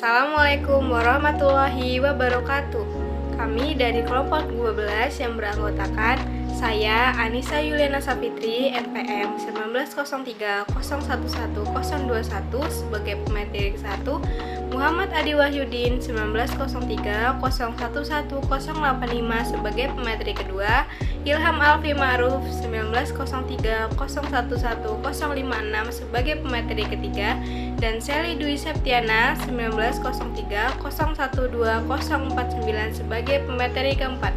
Assalamualaikum warahmatullahi wabarakatuh. Kami dari kelompok 12 yang beranggotakan saya Anissa Yuliana Sapitri, NPM 1903011021 sebagai pemateri 1, Muhammad Adi Wahyudin 1903011085 sebagai pemateri kedua, Ilham Alfi Ma'ruf 1903011056 sebagai pemateri ketiga, dan Sally Dwi Septiana 1903012049 sebagai pemateri keempat.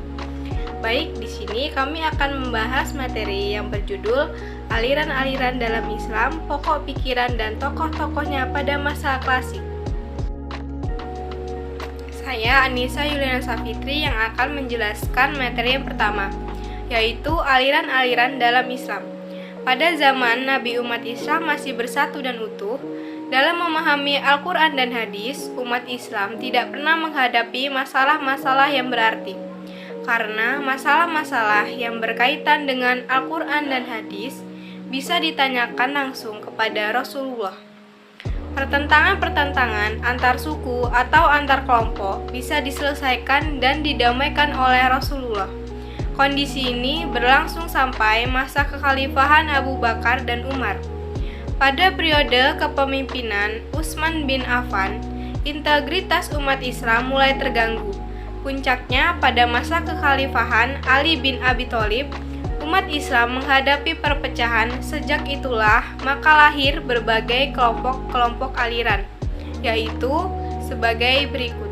Baik, di sini kami akan membahas materi yang berjudul Aliran-aliran dalam Islam, pokok pikiran dan tokoh-tokohnya pada masa klasik. Saya Anissa Yuliana Sapitri yang akan menjelaskan materi yang pertama, yaitu aliran-aliran dalam Islam. Pada zaman Nabi, umat Islam masih bersatu dan utuh. Dalam memahami Al-Quran dan hadis, umat Islam tidak pernah menghadapi masalah-masalah yang berarti. Karena masalah-masalah yang berkaitan dengan Al-Quran dan hadis bisa ditanyakan langsung kepada Rasulullah. Pertentangan-pertentangan antar suku atau antar kelompok bisa diselesaikan dan didamaikan oleh Rasulullah. Kondisi ini berlangsung sampai masa kekhalifahan Abu Bakar dan Umar. Pada periode kepemimpinan Utsman bin Affan, integritas umat Islam mulai terganggu. Puncaknya pada masa kekhalifahan Ali bin Abi Thalib, umat Islam menghadapi perpecahan. Sejak itulah maka lahir berbagai kelompok-kelompok aliran, yaitu sebagai berikut.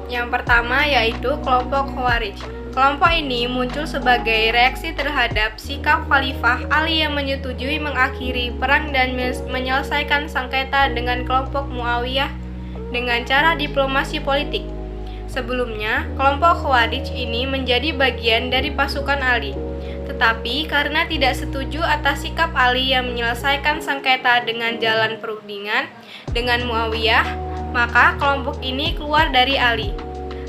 Yang pertama yaitu kelompok Khawarij. Kelompok ini muncul sebagai reaksi terhadap sikap Khalifah Ali yang menyetujui mengakhiri perang dan menyelesaikan sengketa dengan kelompok Muawiyah dengan cara diplomasi politik. Sebelumnya, kelompok Khawarij ini menjadi bagian dari pasukan Ali. Tetapi karena tidak setuju atas sikap Ali yang menyelesaikan sengketa dengan jalan perundingan dengan Muawiyah, maka kelompok ini keluar dari Ali.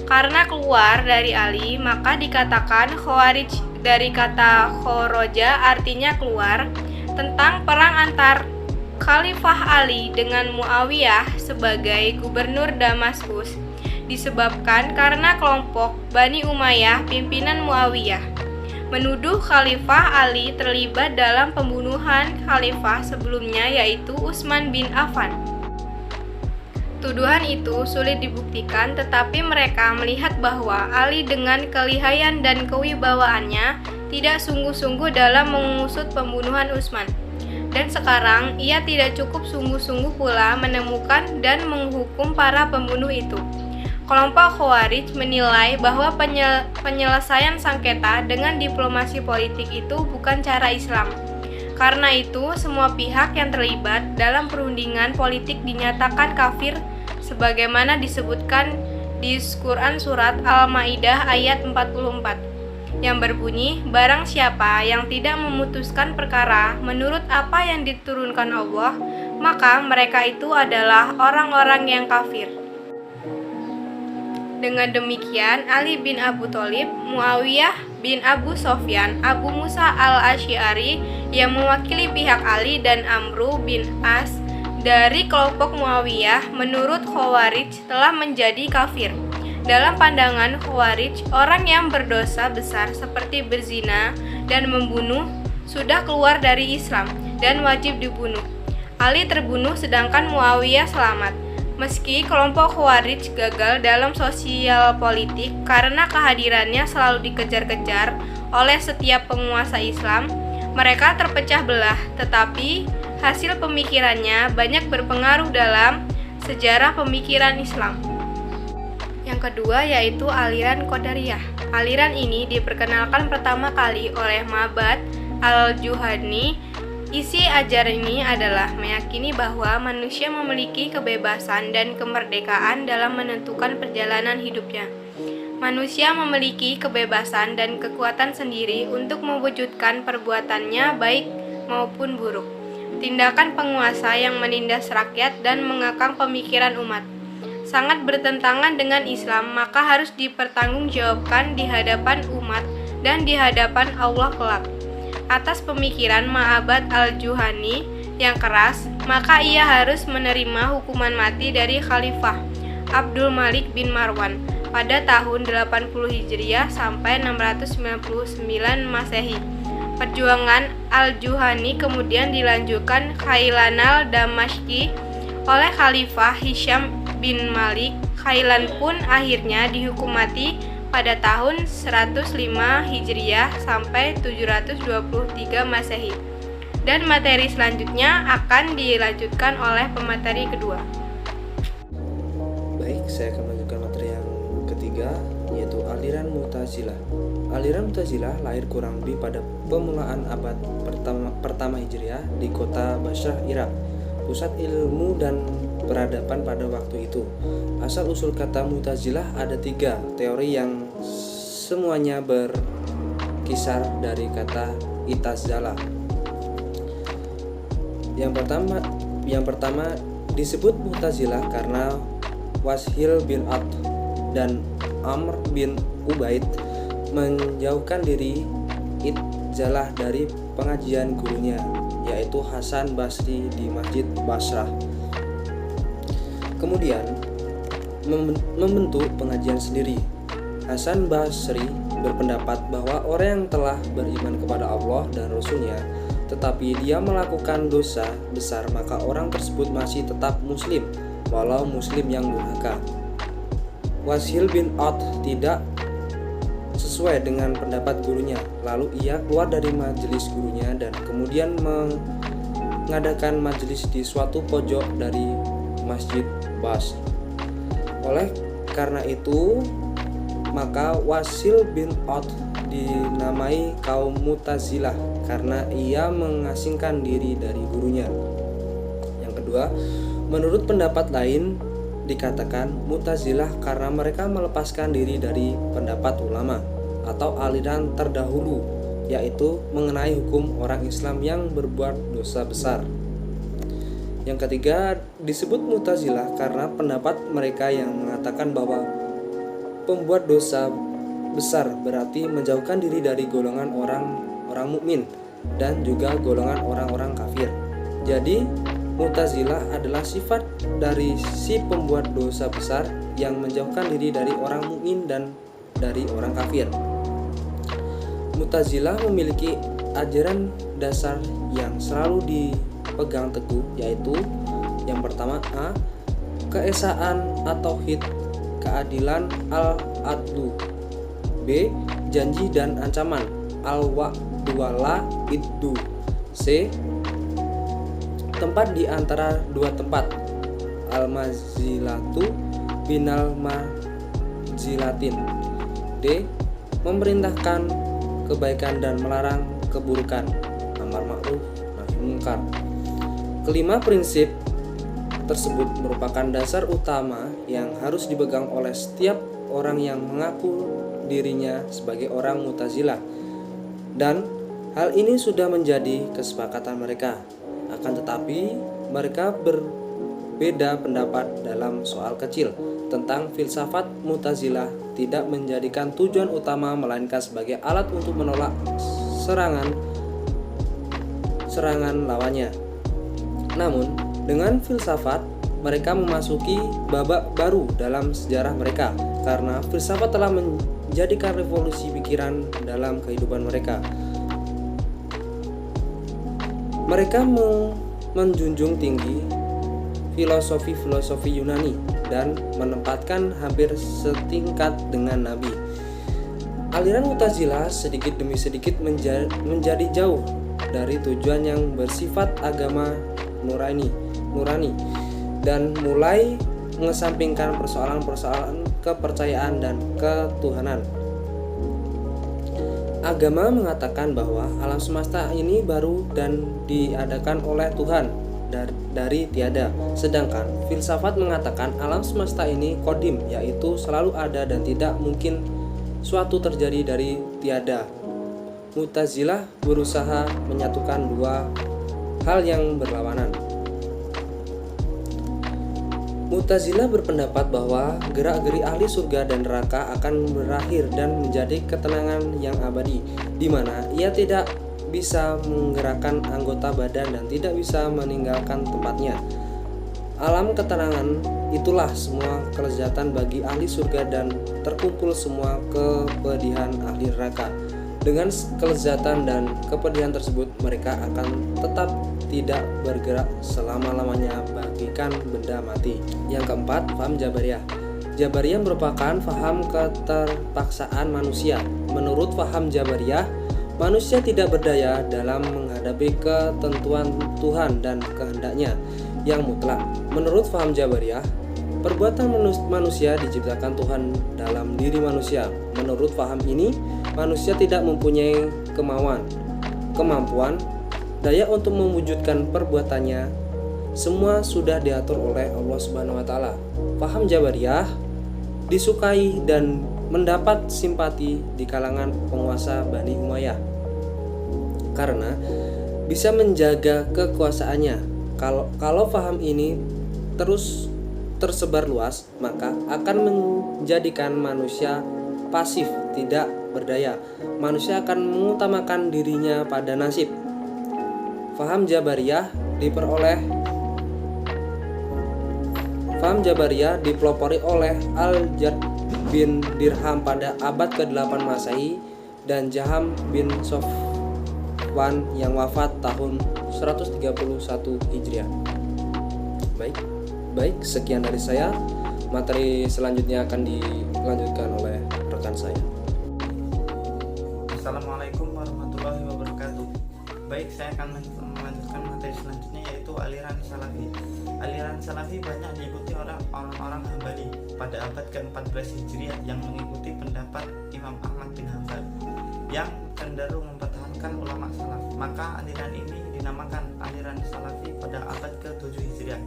Karena keluar dari Ali, maka dikatakan Khawarij dari kata khoroja artinya keluar, tentang perang antar Khalifah Ali dengan Muawiyah sebagai gubernur Damaskus disebabkan karena kelompok Bani Umayyah pimpinan Muawiyah menuduh Khalifah Ali terlibat dalam pembunuhan Khalifah sebelumnya yaitu Utsman bin Affan. Tuduhan itu sulit dibuktikan, tetapi mereka melihat bahwa Ali dengan kelihayan dan kewibawaannya tidak sungguh-sungguh dalam mengusut pembunuhan Utsman. Dan sekarang ia tidak cukup sungguh-sungguh pula menemukan dan menghukum para pembunuh itu. Kelompok Khawarij menilai bahwa penyelesaian sengketa dengan diplomasi politik itu bukan cara Islam. Karena itu, semua pihak yang terlibat dalam perundingan politik dinyatakan kafir sebagaimana disebutkan di Quran Surat Al-Ma'idah ayat 44. Yang berbunyi, barang siapa yang tidak memutuskan perkara menurut apa yang diturunkan Allah, maka mereka itu adalah orang-orang yang kafir. Dengan demikian, Ali bin Abu Thalib, Muawiyah bin Abu Sofyan, Abu Musa al-Asy'ari yang mewakili pihak Ali, dan Amru bin As dari kelompok Muawiyah menurut Khawarij telah menjadi kafir. Dalam pandangan Khawarij, orang yang berdosa besar seperti berzina dan membunuh sudah keluar dari Islam dan wajib dibunuh. Ali terbunuh sedangkan Muawiyah selamat. Meski kelompok Khawarij gagal dalam sosial politik karena kehadirannya selalu dikejar-kejar oleh setiap penguasa Islam, mereka terpecah belah, tetapi hasil pemikirannya banyak berpengaruh dalam sejarah pemikiran Islam. Yang kedua yaitu aliran Qadariyah. Aliran ini diperkenalkan pertama kali oleh Ma'bad al-Juhani. Isi ajaran ini adalah meyakini bahwa manusia memiliki kebebasan dan kemerdekaan dalam menentukan perjalanan hidupnya. Manusia memiliki kebebasan dan kekuatan sendiri untuk mewujudkan perbuatannya baik maupun buruk. Tindakan penguasa yang menindas rakyat dan mengekang pemikiran umat sangat bertentangan dengan Islam, maka harus dipertanggungjawabkan di hadapan umat dan di hadapan Allah kelak. Atas pemikiran Ma'bad al-Juhani yang keras, maka ia harus menerima hukuman mati dari Khalifah Abdul Malik bin Marwan pada tahun 80 Hijriah sampai 699 Masehi. Perjuangan Al-Juhani kemudian dilanjutkan Khailan al-Damashqi oleh Khalifah Hisham bin Malik. Khailan pun akhirnya dihukum mati pada tahun 105 Hijriah sampai 723 Masehi. Dan materi selanjutnya akan dilanjutkan oleh pemateri kedua. Baik, saya akan melanjutkan materi yang ketiga, yaitu aliran Mu'tazilah. Aliran Mu'tazilah lahir kurang lebih pada permulaan abad pertama Hijriah di kota Basrah, Irak, pusat ilmu dan peradaban pada waktu itu. Asal-usul kata Mu'tazilah ada 3 teori yang semuanya berkisar dari kata I'tazala. Yang pertama disebut Mu'tazilah karena Washil bin Abd dan Amr bin Ubaid menjauhkan diri I'tazalah dari pengajian gurunya, yaitu Hasan Basri di Masjid Basrah. Kemudian membentuk pengajian sendiri. Hasan Basri berpendapat bahwa orang yang telah beriman kepada Allah dan Rasul-Nya tetapi dia melakukan dosa besar, maka orang tersebut masih tetap muslim walau muslim yang durhaka. Washil bin Abd tidak sesuai dengan pendapat gurunya, lalu ia keluar dari majelis gurunya dan kemudian mengadakan majelis di suatu pojok dari Masjid Basrah. Oleh karena itu, maka Washil bin Abd dinamai kaum Mu'tazilah karena ia mengasingkan diri dari gurunya. Yang kedua, menurut pendapat lain dikatakan Mu'tazilah karena mereka melepaskan diri dari pendapat ulama atau aliran terdahulu, yaitu mengenai hukum orang Islam yang berbuat dosa besar. Yang ketiga, disebut Mu'tazilah karena pendapat mereka yang mengatakan bahwa pembuat dosa besar berarti menjauhkan diri dari golongan orang mukmin dan juga golongan orang-orang kafir. Jadi, Mu'tazilah adalah sifat dari si pembuat dosa besar yang menjauhkan diri dari orang mukmin dan dari orang kafir. Mu'tazilah memiliki ajaran dasar yang selalu dipegang teguh, yaitu yang pertama A. Keesaan atau tauhid, keadilan al-adlu. B. Janji dan ancaman al-wa'du wala iddu. C. Tempat di antara dua tempat al-mazilatu binal mazilatin. D. Memerintahkan kebaikan dan melarang keburukan amar ma'ruf nahi munkar. Kelima prinsip tersebut merupakan dasar utama yang harus dipegang oleh setiap orang yang mengaku dirinya sebagai orang Mu'tazilah, dan hal ini sudah menjadi kesepakatan mereka. Akan tetapi mereka berbeda pendapat dalam soal kecil tentang filsafat. Mu'tazilah tidak menjadikan tujuan utama melainkan sebagai alat untuk menolak serangan lawannya. Namun dengan filsafat mereka memasuki babak baru dalam sejarah mereka, karena filsafat telah menjadikan revolusi pikiran dalam kehidupan mereka. Mereka menjunjung tinggi filosofi Yunani dan menempatkan hampir setingkat dengan Nabi. Aliran Mu'tazilah sedikit demi sedikit menjadi jauh dari tujuan yang bersifat agama nurani dan mulai mengesampingkan persoalan-persoalan kepercayaan dan ketuhanan. Agama mengatakan bahwa alam semesta ini baru dan diadakan oleh Tuhan dari tiada, sedangkan filsafat mengatakan alam semesta ini qadim, yaitu selalu ada dan tidak mungkin suatu terjadi dari tiada. Mu'tazilah berusaha menyatukan dua hal yang berlawanan. Mu'tazilah berpendapat bahwa gerak-geri ahli surga dan neraka akan berakhir dan menjadi ketenangan yang abadi, di mana ia tidak bisa menggerakkan anggota badan dan tidak bisa meninggalkan tempatnya. Alam ketenangan itulah semua kelezatan bagi ahli surga dan terkumpul semua kepedihan ahli neraka. Dengan kelezatan dan kepedihan tersebut, mereka akan tetap tidak bergerak selama-lamanya bagaikan benda mati. Yang keempat, faham Jabariyah. Jabariyah merupakan faham keterpaksaan manusia. Menurut faham Jabariyah, manusia tidak berdaya dalam menghadapi ketentuan Tuhan dan kehendaknya yang mutlak. Menurut faham Jabariyah, perbuatan manusia diciptakan Tuhan dalam diri manusia. Menurut faham ini, manusia tidak mempunyai kemampuan, daya untuk mewujudkan perbuatannya. Semua sudah diatur oleh Allah Subhanahu wa taala. Faham Jabariyah disukai dan mendapat simpati di kalangan penguasa Bani Umayyah karena bisa menjaga kekuasaannya. Kalau faham ini terus tersebar luas, maka akan menjadikan manusia pasif, tidak berdaya. Manusia akan mengutamakan dirinya pada nasib. Faham Jabariyah dipelopori oleh Al-Jad bin Dirham pada abad ke-8 Masehi dan Jaham bin Sofwan yang wafat tahun 131 Hijriah. Baik, sekian dari saya. Materi selanjutnya akan dilanjutkan oleh rekan saya. Assalamualaikum warahmatullahi wabarakatuh. Baik, saya akan melanjutkan materi selanjutnya, yaitu aliran Salafi. Aliran Salafi banyak diikuti orang-orang Hambali pada abad ke-14 Hijriah yang mengikuti pendapat Imam Ahmad bin Hanbal yang cenderung mempertahankan ulama salaf. Maka aliran ini dinamakan aliran Salafi pada abad ke-7 Hijriah.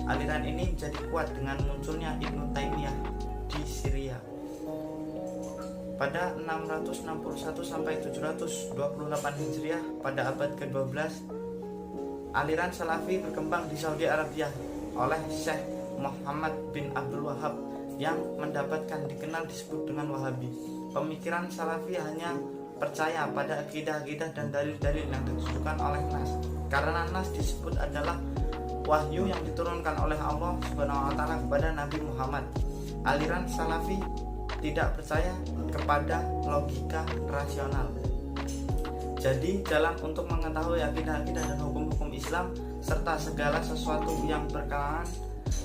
Aliran ini jadi kuat dengan munculnya Ibnu Taimiyah di Syria pada 661 sampai 728 Hijriah. Pada abad ke-12, aliran Salafi berkembang di Saudi Arabia oleh Syekh Muhammad bin Abdul Wahab yang mendapatkan disebut dengan Wahabi. Pemikiran Salafi hanya percaya pada akidah-akidah dan dalil-dalil yang ditujukan oleh Nas, karena Nas disebut adalah wahyu yang diturunkan oleh Allah Subhanahu wa taala kepada Nabi Muhammad. Aliran Salafi tidak percaya kepada logika rasional. Jadi jalan untuk mengetahui akidah-akidah dan hukum-hukum Islam serta segala sesuatu yang berkenaan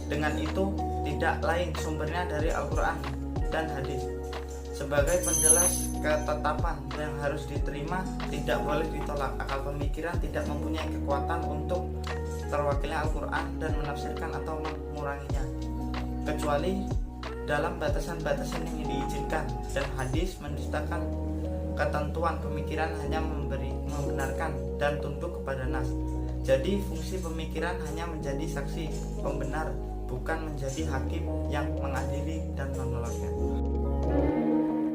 dengan itu tidak lain sumbernya dari Al-Quran dan hadis. Sebagai penjelas ketetapan yang harus diterima, tidak boleh ditolak. Akal pemikiran tidak mempunyai kekuatan untuk terwakilnya Al-Quran dan menafsirkan atau menguranginya, kecuali dalam batasan-batasan yang diizinkan, dan hadis mendustakan ketentuan pemikiran, hanya membenarkan dan tunduk kepada nas. Jadi fungsi pemikiran hanya menjadi saksi pembenar, bukan menjadi hakim yang mengadili dan menolaknya.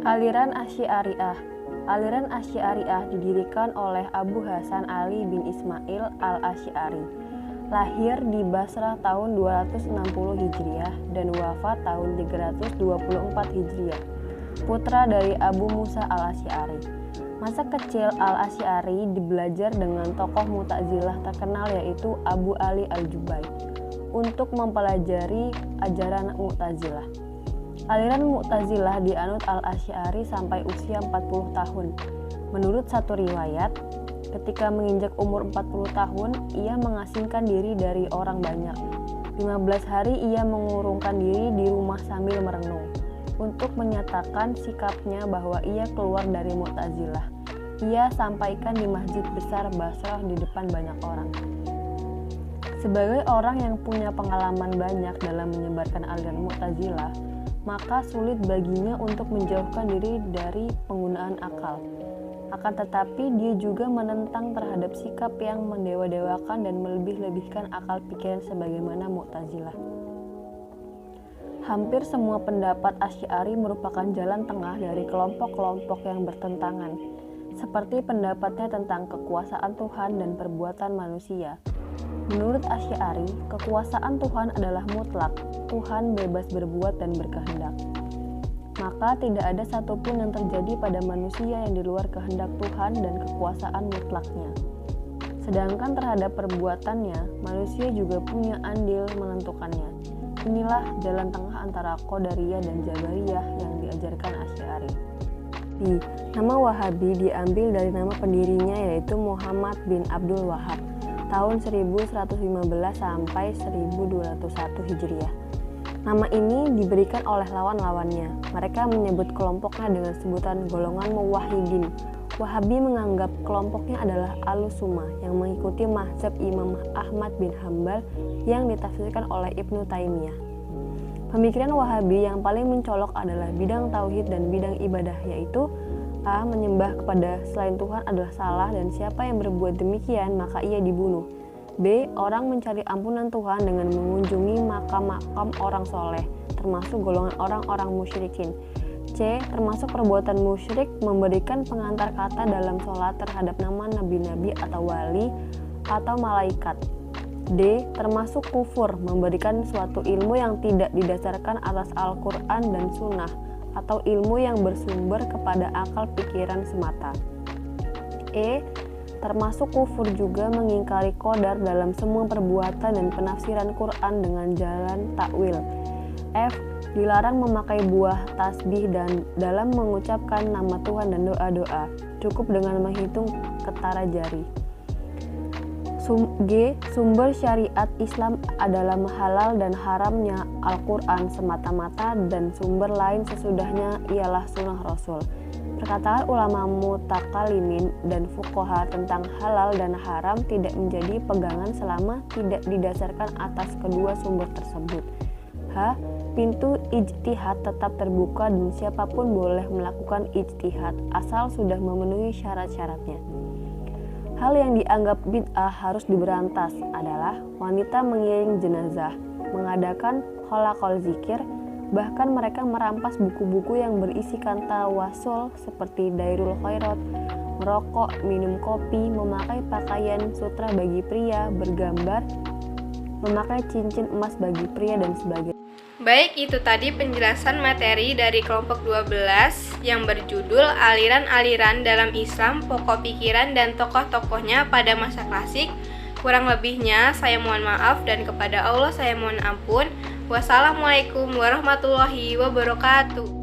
Aliran Asy'ariyah. Aliran Asy'ariyah didirikan oleh Abu Hasan Ali bin Ismail al-Asy'ari. Lahir di Basrah tahun 260 Hijriah dan wafat tahun 324 Hijriah. Putra dari Abu Musa al-Asy'ari. Masa kecil al-Asy'ari belajar dengan tokoh Mu'tazilah terkenal yaitu Abu Ali al-Jubai untuk mempelajari ajaran Mu'tazilah. Aliran Mu'tazilah dianut al-Asy'ari sampai usia 40 tahun. Menurut satu riwayat, ketika menginjak umur 40 tahun, ia mengasingkan diri dari orang banyak. 15 hari ia mengurungkan diri di rumah sambil merenung untuk menyatakan sikapnya bahwa ia keluar dari Mu'tazilah. Ia sampaikan di masjid besar Basrah di depan banyak orang. Sebagai orang yang punya pengalaman banyak dalam menyebarkan aliran Mu'tazilah, maka sulit baginya untuk menjauhkan diri dari penggunaan akal. Akan tetapi dia juga menentang terhadap sikap yang mendewa-dewakan dan melebih-lebihkan akal pikiran sebagaimana Mu'tazilah. Hampir semua pendapat Asy'ari merupakan jalan tengah dari kelompok-kelompok yang bertentangan, seperti pendapatnya tentang kekuasaan Tuhan dan perbuatan manusia. Menurut Asy'ari, kekuasaan Tuhan adalah mutlak. Tuhan bebas berbuat dan berkehendak. maka tidak ada satupun yang terjadi pada manusia yang di luar kehendak Tuhan dan kekuasaan mutlaknya. Sedangkan terhadap perbuatannya, manusia juga punya andil menentukannya. Inilah jalan tengah antara Qadariyah dan Jabariyah yang diajarkan Asy'ari. Nama Wahabi diambil dari nama pendirinya yaitu Muhammad bin Abdul Wahhab tahun 1115 sampai 1201 Hijriah. Nama ini diberikan oleh lawan-lawannya. Mereka menyebut kelompoknya dengan sebutan golongan muwahhidin. Wahabi menganggap kelompoknya adalah Ahlussunnah yang mengikuti mazhab Imam Ahmad bin Hambal yang ditafsirkan oleh Ibnu Taimiyah. Pemikiran Wahabi yang paling mencolok adalah bidang tauhid dan bidang ibadah, yaitu A. Menyembah kepada selain Tuhan adalah salah dan siapa yang berbuat demikian maka ia dibunuh. B. Orang mencari ampunan Tuhan dengan mengunjungi makam-makam orang soleh, termasuk golongan orang-orang musyrikin. C. Termasuk perbuatan musyrik memberikan pengantar kata dalam sholat terhadap nama nabi-nabi atau wali atau malaikat. D. Termasuk kufur memberikan suatu ilmu yang tidak didasarkan atas Al-Quran dan Sunnah atau ilmu yang bersumber kepada akal pikiran semata. E. Termasuk kufur juga mengingkari qadar dalam semua perbuatan dan penafsiran Quran dengan jalan takwil. F. Dilarang memakai buah tasbih dan dalam mengucapkan nama Tuhan dan doa-doa, cukup dengan menghitung ketara jari. G. Sumber syariat Islam adalah halal dan haramnya Al-Quran semata-mata dan sumber lain sesudahnya ialah sunnah Rasul. Perkataan ulama mutakalimin dan fuqaha tentang halal dan haram tidak menjadi pegangan selama tidak didasarkan atas kedua sumber tersebut. H. Pintu ijtihad tetap terbuka dan siapapun boleh melakukan ijtihad asal sudah memenuhi syarat-syaratnya. Hal yang dianggap bid'ah harus diberantas adalah wanita mengiring jenazah, mengadakan kholakol zikir, bahkan mereka merampas buku-buku yang berisikan tawasul seperti Dairul Khairat, merokok, minum kopi, memakai pakaian sutra bagi pria, bergambar, memakai cincin emas bagi pria dan sebagainya. Baik, itu tadi penjelasan materi dari kelompok 12 yang berjudul Aliran-aliran dalam Islam, pokok pikiran dan tokoh-tokohnya pada masa klasik. Kurang lebihnya saya mohon maaf dan kepada Allah saya mohon ampun. Wassalamualaikum warahmatullahi wabarakatuh.